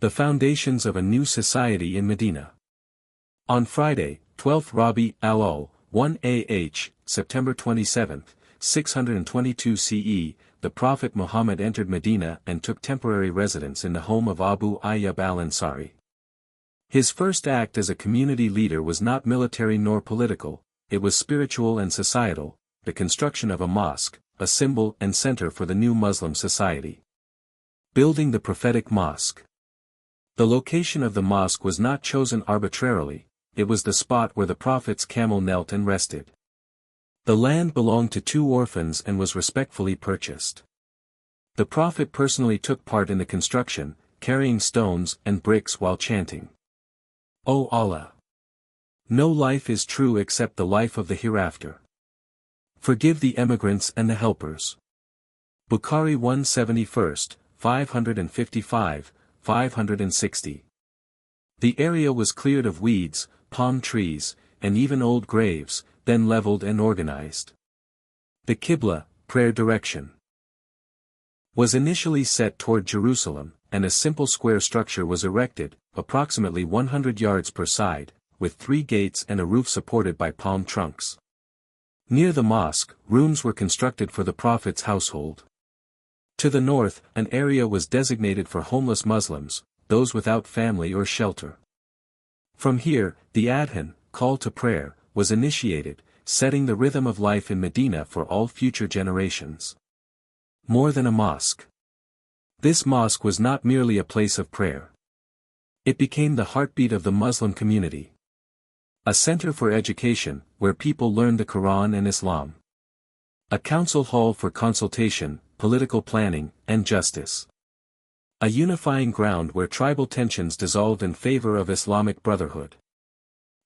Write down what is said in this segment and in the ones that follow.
The foundations of a new society in Medina. On Friday, 12th Rabi al-Awwal, 1 AH, September 27, 622 CE, the Prophet Muhammad entered Medina and took temporary residence in the home of Abu Ayyub al-Ansari. His first act as a community leader was not military nor political, it was spiritual and societal, the construction of a mosque, a symbol and center for the new Muslim society. Building the prophetic mosque. The location of the mosque was not chosen arbitrarily, it was the spot where the Prophet's camel knelt and rested. The land belonged to 2 orphans and was respectfully purchased. The Prophet personally took part in the construction, carrying stones and bricks while chanting, "O Allah! No life is true except the life of the hereafter. Forgive the emigrants and the helpers." Bukhari 171, 555, 560. The area was cleared of weeds, palm trees, and even old graves, then leveled and organized. The Qibla, prayer direction, was initially set toward Jerusalem, and a simple square structure was erected, approximately 100 yards per side, with 3 gates and a roof supported by palm trunks. Near the mosque, rooms were constructed for the Prophet's household. To the north, an area was designated for homeless Muslims, those without family or shelter. From here, the Adhan, call to prayer, was initiated, setting the rhythm of life in Medina for all future generations. More than a mosque. This mosque was not merely a place of prayer. It became the heartbeat of the Muslim community. A center for education, where people learned the Quran and Islam. A council hall for consultation, political planning, and justice. A unifying ground where tribal tensions dissolved in favor of Islamic brotherhood.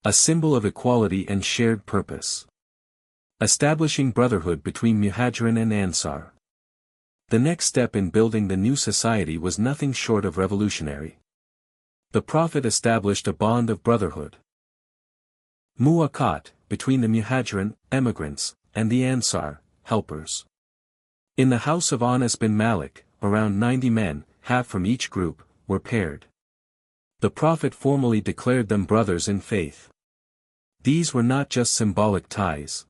A symbol of equality and shared purpose. Establishing brotherhood between Muhajirin and Ansar. The next step in building the new society was nothing short of revolutionary. The Prophet established a bond of brotherhood. Mu'akat, between the Muhajirin, emigrants, and the Ansar, helpers. In the house of Anas bin Malik, around 90 men, half from each group, were paired. The Prophet formally declared them brothers in faith. These were not just symbolic ties.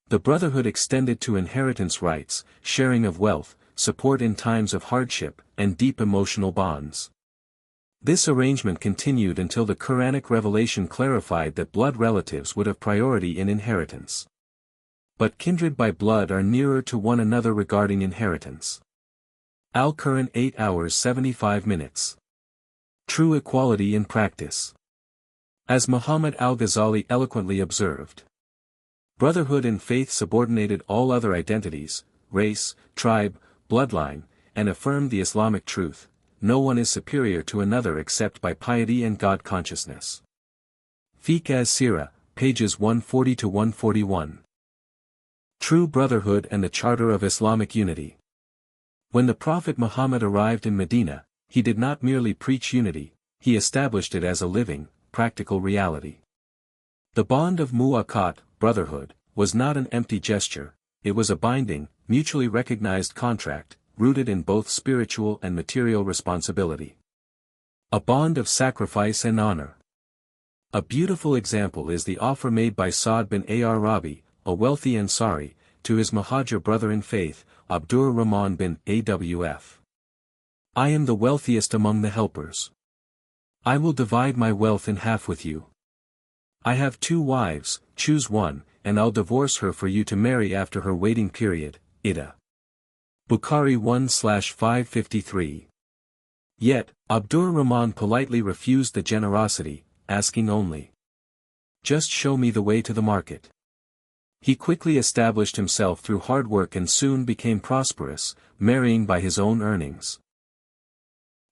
The brotherhood extended to inheritance rights, sharing of wealth, support in times of hardship, and deep emotional bonds. This arrangement continued until the Quranic revelation clarified that blood relatives would have priority in inheritance. But kindred by blood are nearer to one another regarding inheritance. Al-Quran 8 hours 75 minutes. True equality in practice. As Muhammad al-Ghazali eloquently observed, brotherhood in faith subordinated all other identities, race, tribe, bloodline, and affirmed the Islamic truth: no one is superior to another except by piety and God consciousness. Fiqh as-Seerat, pages 140 to 141. True brotherhood and the charter of Islamic unity. When the Prophet Muhammad arrived in Medina, he did not merely preach unity, he established it as a living, practical reality. The bond of Mu'akat, brotherhood, was not an empty gesture, it was a binding, mutually recognized contract, rooted in both spiritual and material responsibility. A bond of sacrifice and honor. A beautiful example is the offer made by Sa'd bin Rabi, a wealthy Ansari, to his Muhajir brother in faith, Abdur Rahman bin Awf. "I am the wealthiest among the helpers. I will divide my wealth in half with you. I have 2 wives, choose one, and I'll divorce her for you to marry after her waiting period, Ida." Bukhari 1/553. Yet, Abdur Rahman politely refused the generosity, asking only, "Just show me the way to the market." He quickly established himself through hard work and soon became prosperous, marrying by his own earnings.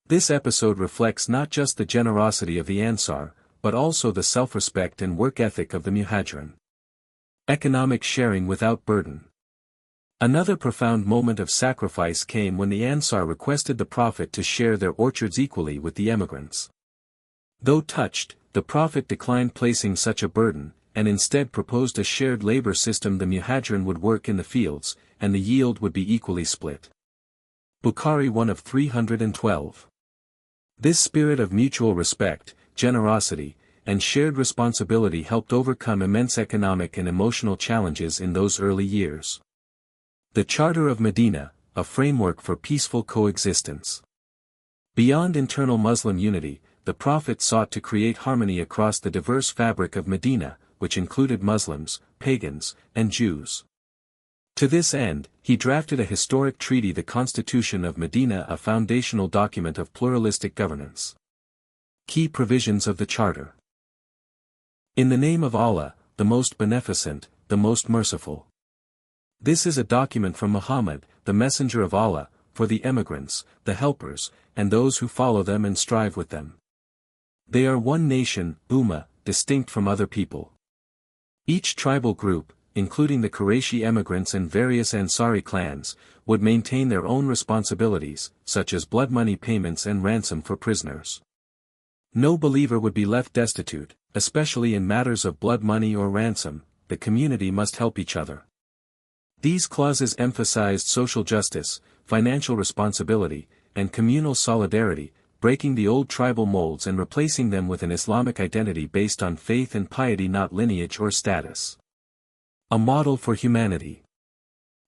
This episode reflects not just the generosity of the Ansar, but also the self-respect and work ethic of the Muhajirin. Economic sharing without burden. Another profound moment of sacrifice came when the Ansar requested the Prophet to share their orchards equally with the emigrants. Though touched, the Prophet declined placing such a burden, and instead proposed a shared labor system. The Muhajirin would work in the fields, and the yield would be equally split. Bukhari 1 of 312. This spirit of mutual respect, generosity, and shared responsibility helped overcome immense economic and emotional challenges in those early years. The Charter of Medina, a framework for peaceful coexistence. Beyond internal Muslim unity, the Prophet sought to create harmony across the diverse fabric of Medina, which included Muslims, pagans, and Jews. To this end, he drafted a historic treaty, the Constitution of Medina, a foundational document of pluralistic governance. Key provisions of the Charter. In the name of Allah, the most beneficent, the most merciful. This is a document from Muhammad, the messenger of Allah, for the emigrants, the helpers, and those who follow them and strive with them. They are one nation, Ummah, distinct from other people. Each tribal group, including the Qurayshi emigrants and various Ansari clans, would maintain their own responsibilities, such as blood money payments and ransom for prisoners. No believer would be left destitute, especially in matters of blood money or ransom. The community must help each other. These clauses emphasized social justice, financial responsibility, and communal solidarity, breaking the old tribal molds and replacing them with an Islamic identity based on faith and piety, not lineage or status. A model for humanity.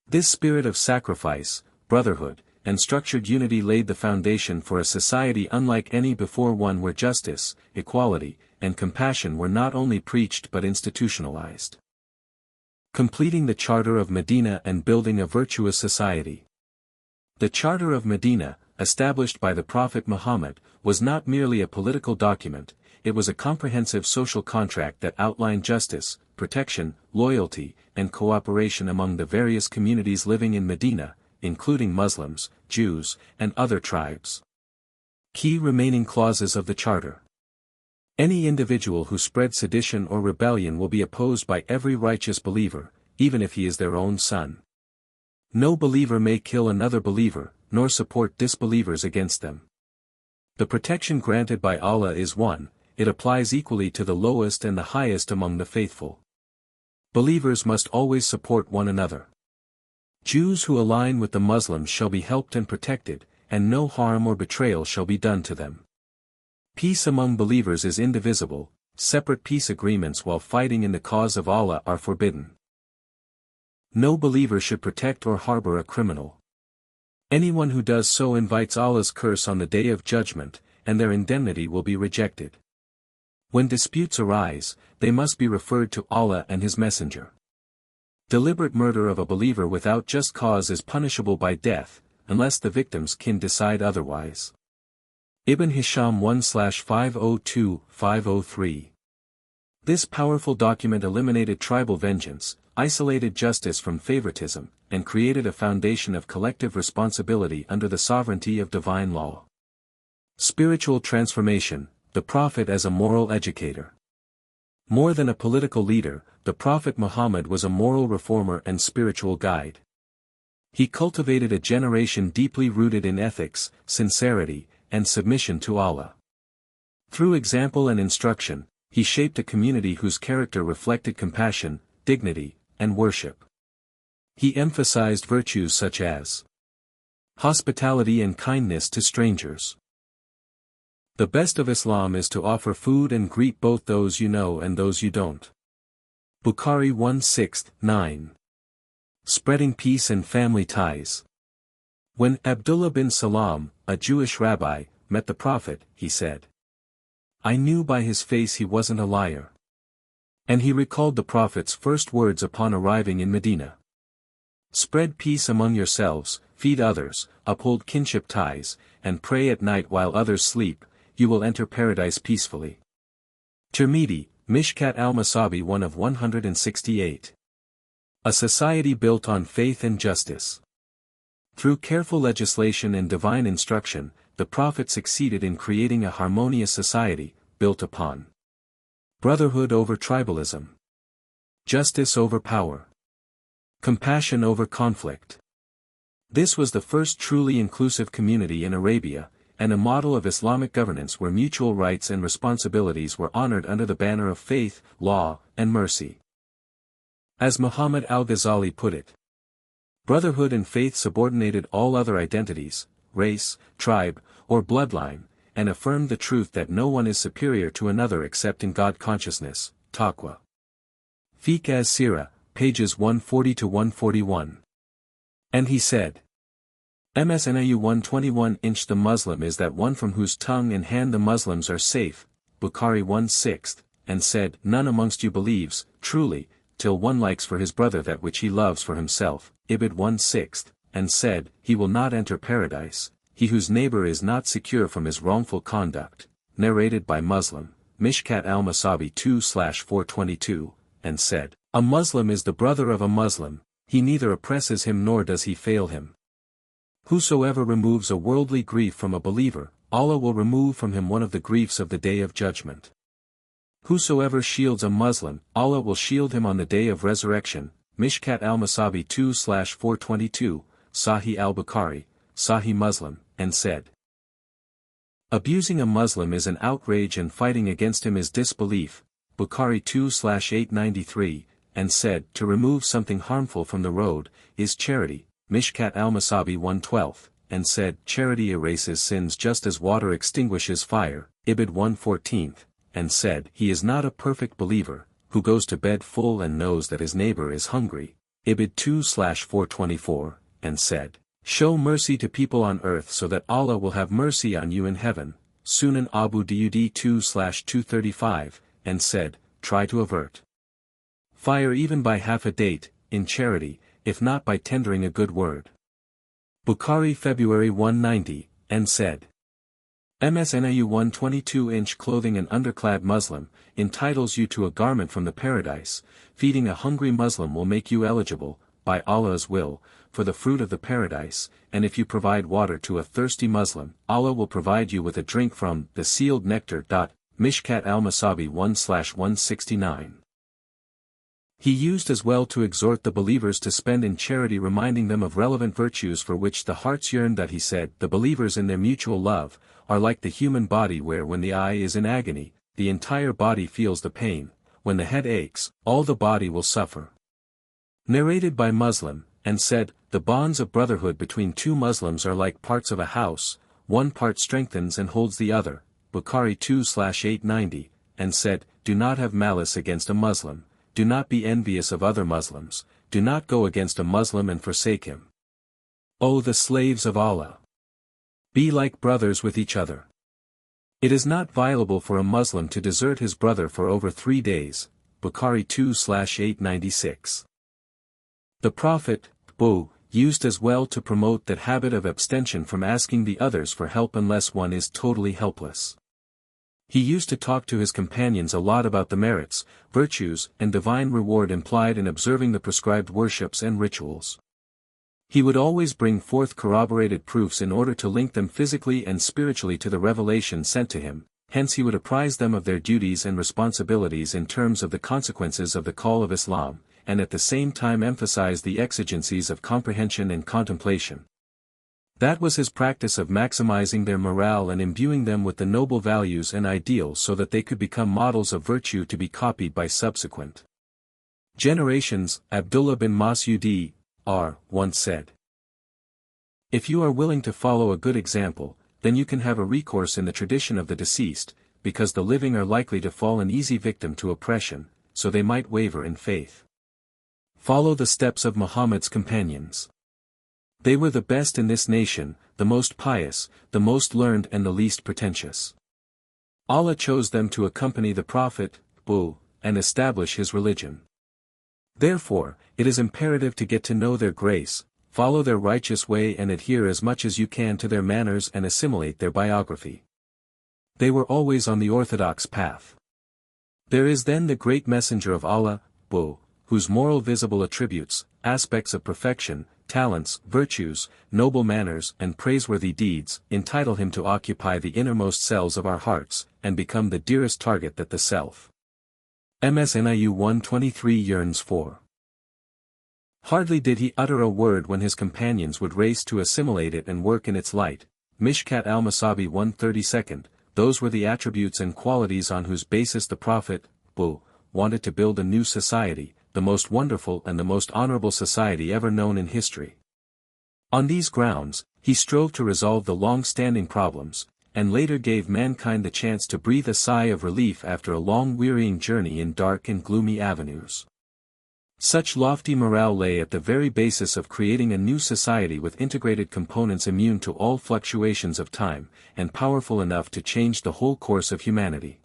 This spirit of sacrifice, brotherhood, and structured unity laid the foundation for a society unlike any before, one where justice, equality, and compassion were not only preached but institutionalized. Completing the Charter of Medina and building a virtuous society. The Charter of Medina, established by the Prophet Muhammad, was not merely a political document, it was a comprehensive social contract that outlined justice, protection, loyalty, and cooperation among the various communities living in Medina, including Muslims, Jews, and other tribes. Key remaining clauses of the Charter. Any individual who spreads sedition or rebellion will be opposed by every righteous believer, even if he is their own son. No believer may kill another believer, nor support disbelievers against them. The protection granted by Allah is one, it applies equally to the lowest and the highest among the faithful. Believers must always support one another. Jews who align with the Muslims shall be helped and protected, and no harm or betrayal shall be done to them. Peace among believers is indivisible, separate peace agreements while fighting in the cause of Allah are forbidden. No believer should protect or harbor a criminal. Anyone who does so invites Allah's curse on the Day of Judgment, and their indemnity will be rejected. When disputes arise, they must be referred to Allah and His Messenger. Deliberate murder of a believer without just cause is punishable by death, unless the victim's kin decide otherwise. Ibn Hisham 1/502-503. This powerful document eliminated tribal vengeance, isolated justice from favoritism, and created a foundation of collective responsibility under the sovereignty of divine law. Spiritual transformation, the Prophet as a moral educator. More than a political leader, the Prophet Muhammad was a moral reformer and spiritual guide. He cultivated a generation deeply rooted in ethics, sincerity, and submission to Allah. Through example and instruction, he shaped a community whose character reflected compassion, dignity, and worship. He emphasized virtues such as hospitality and kindness to strangers. The best of Islam is to offer food and greet both those you know and those you don't. Bukhari 1/6-9. Spreading peace and family ties. When Abdullah bin Salam, a Jewish rabbi, met the Prophet, he said, "I knew by his face he wasn't a liar." And he recalled the Prophet's first words upon arriving in Medina. Spread peace among yourselves, feed others, uphold kinship ties, and pray at night while others sleep, you will enter paradise peacefully. Tirmidhi, Mishkat al-Masabi 1 of 168. A society built on faith and justice. Through careful legislation and divine instruction, the Prophet succeeded in creating a harmonious society, built upon brotherhood over tribalism, justice over power, compassion over conflict. This was the first truly inclusive community in Arabia, and a model of Islamic governance where mutual rights and responsibilities were honored under the banner of faith, law, and mercy. As Muhammad al-Ghazali put it, brotherhood and faith subordinated all other identities, race, tribe, or bloodline, and affirmed the truth that no one is superior to another except in God consciousness, taqwa. Fiqh as-Sirah, pages 140 to 141. And he said, MSNAU 121 The Muslim is that one from whose tongue and hand the Muslims are safe, Bukhari 1/6, and said, None amongst you believes, truly, till one likes for his brother that which he loves for himself, Ibid 1/6, and said, He will not enter paradise, he whose neighbor is not secure from his wrongful conduct, narrated by Muslim, Mishkat al-Masabi 2/422, and said, A Muslim is the brother of a Muslim, he neither oppresses him nor does he fail him. Whosoever removes a worldly grief from a believer, Allah will remove from him one of the griefs of the Day of Judgment. Whosoever shields a Muslim, Allah will shield him on the Day of Resurrection, Mishkat al-Masabi 2/422, Sahih al-Bukhari, Sahih Muslim, and said, Abusing a Muslim is an outrage and fighting against him is disbelief, Bukhari 2/893, and said, To remove something harmful from the road, is charity, Mishkat al-Masabi 1/12, and said, Charity erases sins just as water extinguishes fire, Ibid 1/14, and said, He is not a perfect believer, who goes to bed full and knows that his neighbor is hungry, Ibid 2/424, and said, Show mercy to people on earth so that Allah will have mercy on you in heaven, Sunan Abu Dawud 2/235, and said, Try to avert fire even by half a date, in charity, if not by tendering a good word. Bukhari February 190, and said, MSNAU 122 clothing an underclad Muslim, entitles you to a garment from the paradise, feeding a hungry Muslim will make you eligible, by Allah's will, for the fruit of the paradise, and if you provide water to a thirsty Muslim, Allah will provide you with a drink from the sealed nectar. Mishkat al-Masabi 1/169. He used as well to exhort the believers to spend in charity, reminding them of relevant virtues for which the hearts yearn, that he said, The believers in their mutual love, are like the human body where when the eye is in agony, the entire body feels the pain, when the head aches, all the body will suffer. Narrated by Muslim, and said, The bonds of brotherhood between two Muslims are like parts of a house, one part strengthens and holds the other, Bukhari 2/890, and said, Do not have malice against a Muslim. Do not be envious of other Muslims, do not go against a Muslim and forsake him. O the slaves of Allah! Be like brothers with each other. It is not violable for a Muslim to desert his brother for over 3 days, Bukhari 2/896. The Prophet, used as well to promote that habit of abstention from asking the others for help unless one is totally helpless. He used to talk to his companions a lot about the merits, virtues, and divine reward implied in observing the prescribed worships and rituals. He would always bring forth corroborated proofs in order to link them physically and spiritually to the revelation sent to him, hence he would apprise them of their duties and responsibilities in terms of the consequences of the call of Islam, and at the same time emphasize the exigencies of comprehension and contemplation. That was his practice of maximizing their morale and imbuing them with the noble values and ideals so that they could become models of virtue to be copied by subsequent generations. Abdullah bin Mas'ud once said, If you are willing to follow a good example, then you can have a recourse in the tradition of the deceased, because the living are likely to fall an easy victim to oppression, so they might waver in faith. Follow the steps of Muhammad's companions. They were the best in this nation, the most pious, the most learned and the least pretentious. Allah chose them to accompany the Prophet, and establish his religion. Therefore, it is imperative to get to know their grace, follow their righteous way and adhere as much as you can to their manners and assimilate their biography. They were always on the orthodox path. There is then the great messenger of Allah, whose moral visible attributes, aspects of perfection, talents, virtues, noble manners and praiseworthy deeds, entitle him to occupy the innermost cells of our hearts, and become the dearest target that the self. MSNIU 123 yearns for. Hardly did he utter a word when his companions would race to assimilate it and work in its light. Mishkat al-Masabi 132. Those were the attributes and qualities on whose basis the Prophet, wanted to build a new society, the most wonderful and the most honorable society ever known in history. On these grounds, he strove to resolve the long-standing problems, and later gave mankind the chance to breathe a sigh of relief after a long wearying journey in dark and gloomy avenues. Such lofty morale lay at the very basis of creating a new society with integrated components immune to all fluctuations of time, and powerful enough to change the whole course of humanity.